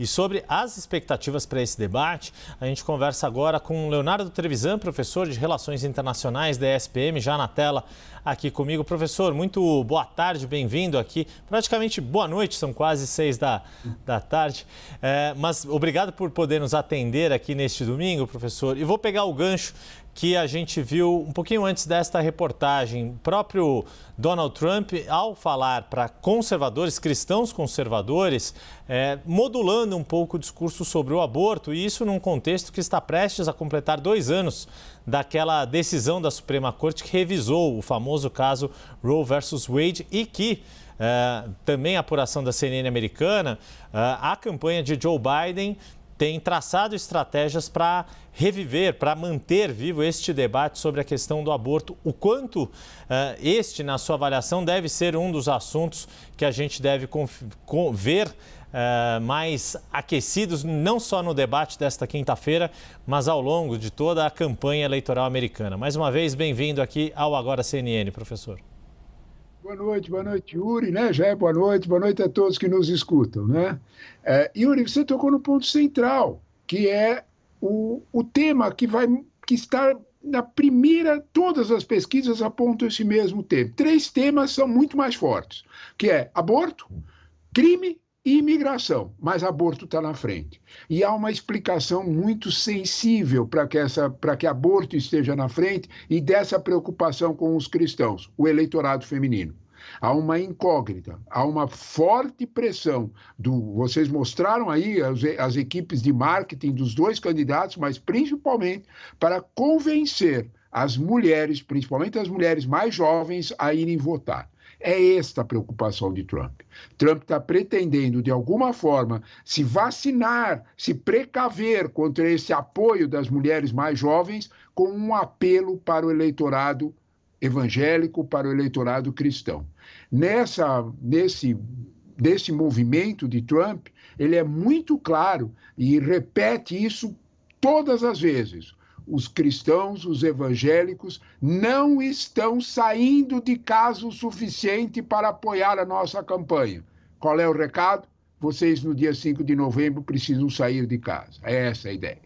E sobre as expectativas para esse debate, a gente conversa agora com Leonardo Trevisan, professor de Relações Internacionais da ESPM, já na tela aqui comigo. Professor, muito boa tarde, bem-vindo aqui. Praticamente boa noite, são quase 6 da tarde. Mas obrigado por poder nos atender aqui neste domingo, professor. E vou pegar o gancho que a gente viu um pouquinho antes desta reportagem. O próprio Donald Trump, ao falar para conservadores, cristãos conservadores, modulando um pouco o discurso sobre o aborto, e isso num contexto que está prestes a completar 2 anos daquela decisão da Suprema Corte que revisou o famoso caso Roe versus Wade e que também a apuração da CNN americana, a campanha de Joe Biden tem traçado estratégias para reviver, para manter vivo este debate sobre a questão do aborto. O quanto este, na sua avaliação, deve ser um dos assuntos que a gente deve ver mais aquecidos, não só no debate desta quinta-feira, mas ao longo de toda a campanha eleitoral americana. Mais uma vez, bem-vindo aqui ao Agora CNN, professor. Boa noite, Yuri, né? Já é boa noite a todos que nos escutam, né? Yuri, você tocou no ponto central, que é o tema que está na primeira, todas as pesquisas apontam esse mesmo tema. 3 temas são muito mais fortes, que é aborto, crime e imigração, mas aborto está na frente. E há uma explicação muito sensível para que aborto esteja na frente e dessa preocupação com os cristãos, o eleitorado feminino. Há uma incógnita, há uma forte pressão. Vocês mostraram aí as equipes de marketing dos 2 candidatos, mas principalmente para convencer as mulheres, principalmente as mulheres mais jovens, a irem votar. É esta a preocupação de Trump. Trump está pretendendo, de alguma forma, se vacinar, se precaver contra esse apoio das mulheres mais jovens com um apelo para o eleitorado evangélico, para o eleitorado cristão. Nesse movimento de Trump, ele é muito claro e repete isso todas as vezes. Os cristãos, os evangélicos, não estão saindo de casa o suficiente para apoiar a nossa campanha. Qual é o recado? Vocês, no dia 5 de novembro, precisam sair de casa. É essa a ideia.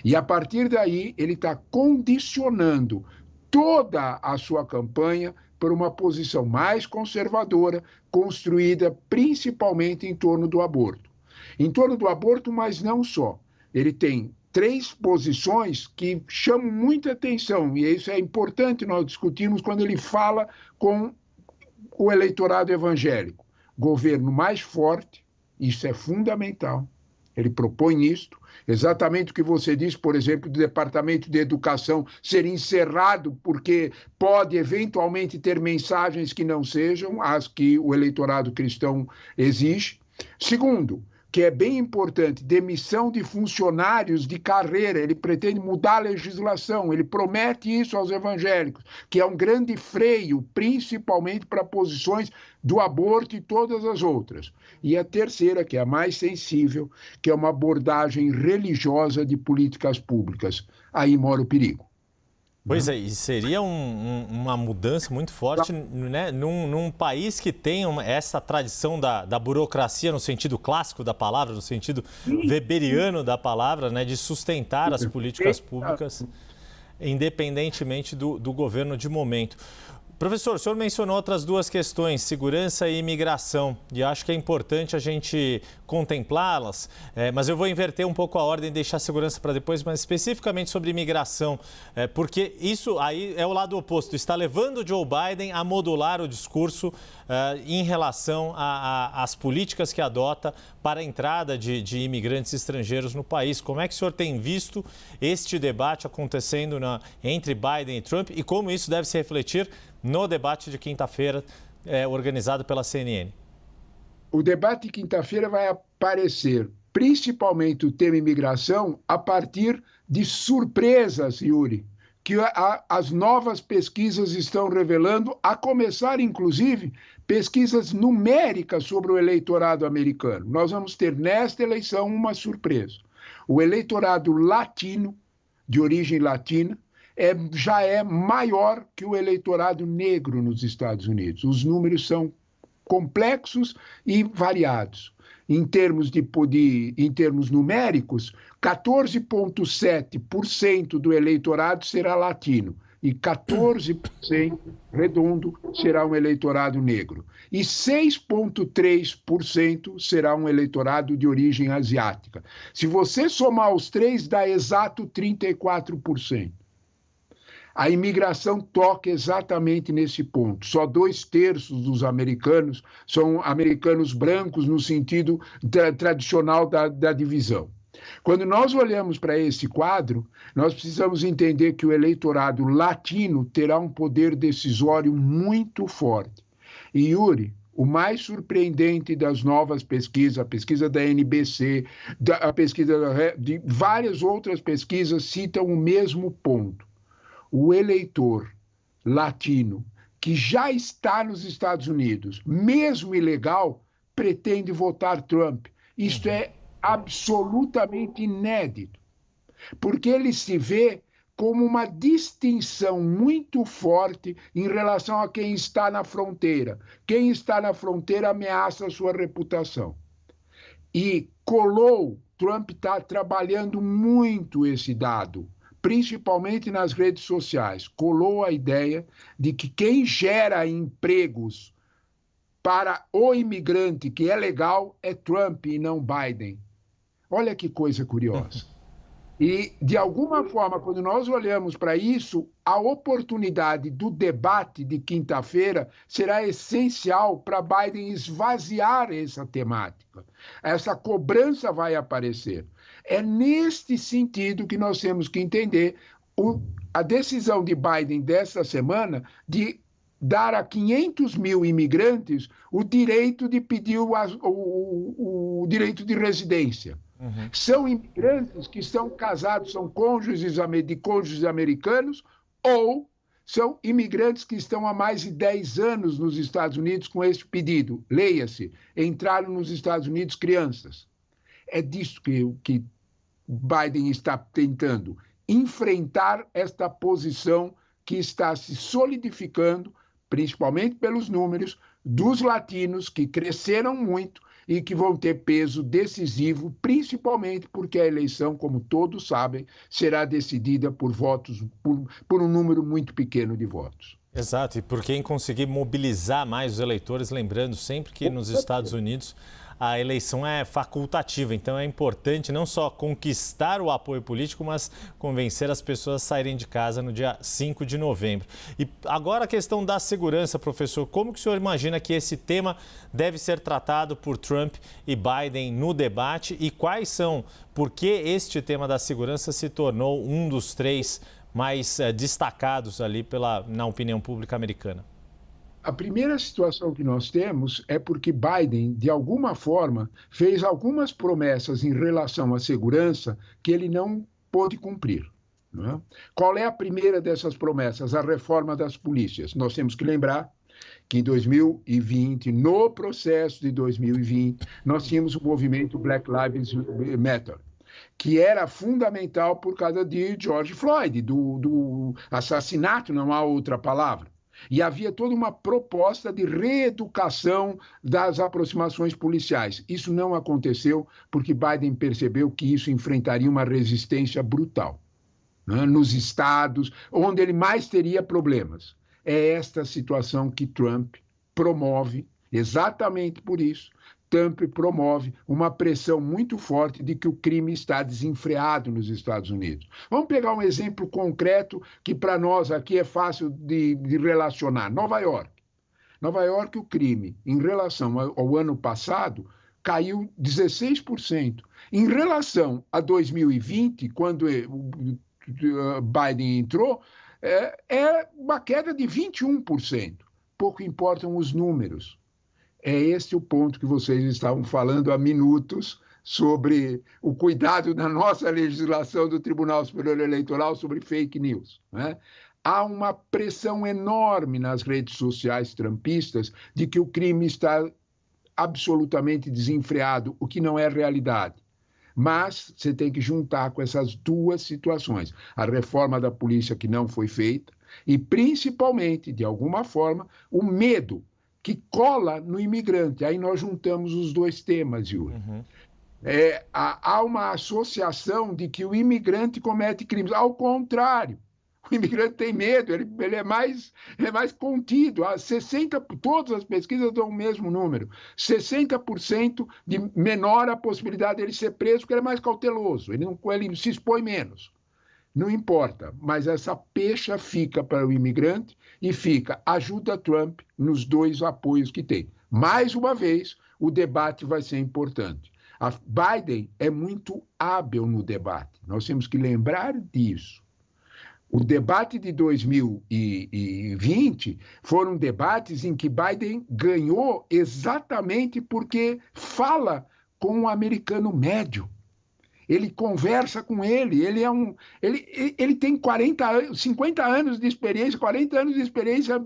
E, a partir daí, ele está condicionando toda a sua campanha por uma posição mais conservadora, construída principalmente em torno do aborto. Em torno do aborto, mas não só. Ele tem 3 posições que chamam muita atenção, e isso é importante nós discutirmos quando ele fala com o eleitorado evangélico. Governo mais forte, isso é fundamental. Ele propõe isto, exatamente o que você disse, por exemplo, do Departamento de Educação ser encerrado porque pode eventualmente ter mensagens que não sejam as que o eleitorado cristão exige. Segundo, que é bem importante, demissão de funcionários de carreira. Ele pretende mudar a legislação, ele promete isso aos evangélicos, que é um grande freio, principalmente para posições do aborto e todas as outras. E a terceira, que é a mais sensível, que é uma abordagem religiosa de políticas públicas. Aí mora o perigo. Pois é, e seria uma mudança muito forte, né, num país que tem essa tradição da burocracia no sentido clássico da palavra, no sentido weberiano da palavra, né, de sustentar as políticas públicas independentemente do governo de momento. Professor, o senhor mencionou outras 2 questões, segurança e imigração, e acho que é importante a gente contemplá-las, mas eu vou inverter um pouco a ordem e deixar a segurança para depois, mas especificamente sobre imigração, porque isso aí é o lado oposto, está levando o Joe Biden a modular o discurso em relação às políticas que adota para a entrada de imigrantes estrangeiros no país. Como é que o senhor tem visto este debate acontecendo entre Biden e Trump e como isso deve se refletir no debate de quinta-feira organizado pela CNN? O debate de quinta-feira vai aparecer principalmente o tema imigração a partir de surpresas, Yuri, que as novas pesquisas estão revelando, a começar, inclusive, pesquisas numéricas sobre o eleitorado americano. Nós vamos ter nesta eleição uma surpresa. O eleitorado latino, de origem latina, já é maior que o eleitorado negro nos Estados Unidos. Os números são complexos e variados. em termos em termos numéricos, 14,7% do eleitorado será latino e 14% redondo será um eleitorado negro. E 6,3% será um eleitorado de origem asiática. Se você somar os três, dá exato 34%. A imigração toca exatamente nesse ponto. Só 2/3 dos americanos são americanos brancos no sentido tradicional da divisão. Quando nós olhamos para esse quadro, nós precisamos entender que o eleitorado latino terá um poder decisório muito forte. E, Yuri, o mais surpreendente das novas pesquisas, a pesquisa da NBC, a pesquisa de várias outras pesquisas, citam o mesmo ponto. O eleitor latino que já está nos Estados Unidos, mesmo ilegal, pretende votar Trump. Isto é absolutamente inédito, porque ele se vê como uma distinção muito forte em relação a quem está na fronteira. Quem está na fronteira ameaça a sua reputação. E Trump está trabalhando muito esse dado, principalmente nas redes sociais. Colou a ideia de que quem gera empregos para o imigrante que é legal é Trump e não Biden. Olha que coisa curiosa. E, de alguma forma, quando nós olhamos para isso, a oportunidade do debate de quinta-feira será essencial para Biden esvaziar essa temática. Essa cobrança vai aparecer. É neste sentido que nós temos que entender a decisão de Biden desta semana de dar a 500 mil imigrantes o direito de pedir o direito de residência. Uhum. São imigrantes que são casados, são cônjuges americanos, ou são imigrantes que estão há mais de 10 anos nos Estados Unidos com este pedido. Leia-se, entraram nos Estados Unidos crianças. É disso que Biden está tentando, enfrentar esta posição que está se solidificando, principalmente pelos números, dos latinos que cresceram muito e que vão ter peso decisivo, principalmente porque a eleição, como todos sabem, será decidida por votos, por um número muito pequeno de votos. Exato, e por quem conseguir mobilizar mais os eleitores, lembrando sempre que nos Estados Unidos a eleição é facultativa, então é importante não só conquistar o apoio político, mas convencer as pessoas a saírem de casa no dia 5 de novembro. E agora a questão da segurança, professor, como que o senhor imagina que esse tema deve ser tratado por Trump e Biden no debate e por que este tema da segurança se tornou um dos três mais destacados ali na opinião pública americana? A primeira situação que nós temos é porque Biden, de alguma forma, fez algumas promessas em relação à segurança que ele não pôde cumprir. Não é? Qual é a primeira dessas promessas? A reforma das polícias. Nós temos que lembrar que em 2020, no processo de 2020, nós tínhamos o movimento Black Lives Matter, que era fundamental por causa de George Floyd, do assassinato, não há outra palavra. E havia toda uma proposta de reeducação das aproximações policiais. Isso não aconteceu porque Biden percebeu que isso enfrentaria uma resistência brutal, né, nos estados onde ele mais teria problemas. É esta situação que Trump promove, exatamente por isso. Trump promove uma pressão muito forte de que o crime está desenfreado nos Estados Unidos. Vamos pegar um exemplo concreto que para nós aqui é fácil de relacionar. Nova York. Nova York, o crime, em relação ao ano passado, caiu 16%. Em relação a 2020, quando Biden entrou, é uma queda de 21%. Pouco importam os números. É esse o ponto que vocês estavam falando há minutos sobre o cuidado da nossa legislação do Tribunal Superior Eleitoral sobre fake news, né? Há uma pressão enorme nas redes sociais trumpistas de que o crime está absolutamente desenfreado, o que não é realidade. Mas você tem que juntar com essas duas situações. A reforma da polícia que não foi feita e, principalmente, de alguma forma, o medo que cola no imigrante. Aí nós juntamos os dois temas, Yuri. Uhum. Há uma associação de que o imigrante comete crimes. Ao contrário, o imigrante tem medo, ele é mais contido. Todas as pesquisas dão o mesmo número. 60% de menor a possibilidade dele ser preso, porque ele é mais cauteloso, ele se expõe menos. Não importa, mas essa pecha fica para o imigrante e ajuda Trump nos dois apoios que tem. Mais uma vez, o debate vai ser importante. A Biden é muito hábil no debate, nós temos que lembrar disso. O debate de 2020 foram debates em que Biden ganhou exatamente porque fala com o americano médio. Ele conversa com ele, ele tem 50 anos de experiência, 40 anos de experiência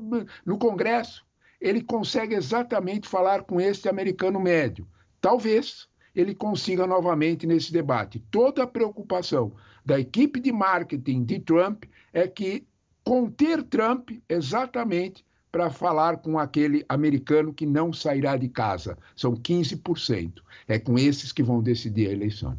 no Congresso. Ele consegue exatamente falar com esse americano médio. Talvez ele consiga novamente nesse debate. Toda a preocupação da equipe de marketing de Trump é que conter Trump exatamente para falar com aquele americano que não sairá de casa. São 15%. É com esses que vão decidir a eleição.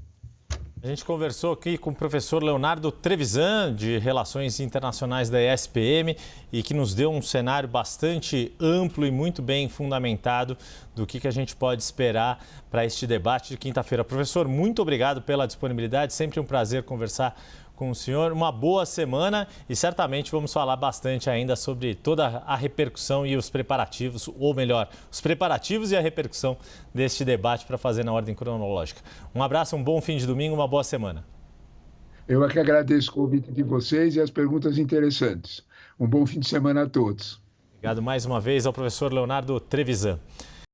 A gente conversou aqui com o professor Leonardo Trevisan, de Relações Internacionais da ESPM, e que nos deu um cenário bastante amplo e muito bem fundamentado do que a gente pode esperar para este debate de quinta-feira. Professor, muito obrigado pela disponibilidade, sempre um prazer conversar com o senhor. Uma boa semana e certamente vamos falar bastante ainda sobre toda a repercussão e os preparativos, ou melhor, os preparativos e a repercussão deste debate para fazer na ordem cronológica. Um abraço, um bom fim de domingo, uma boa semana. Eu é que agradeço o convite de vocês e as perguntas interessantes. Um bom fim de semana a todos. Obrigado mais uma vez ao professor Leonardo Trevisan.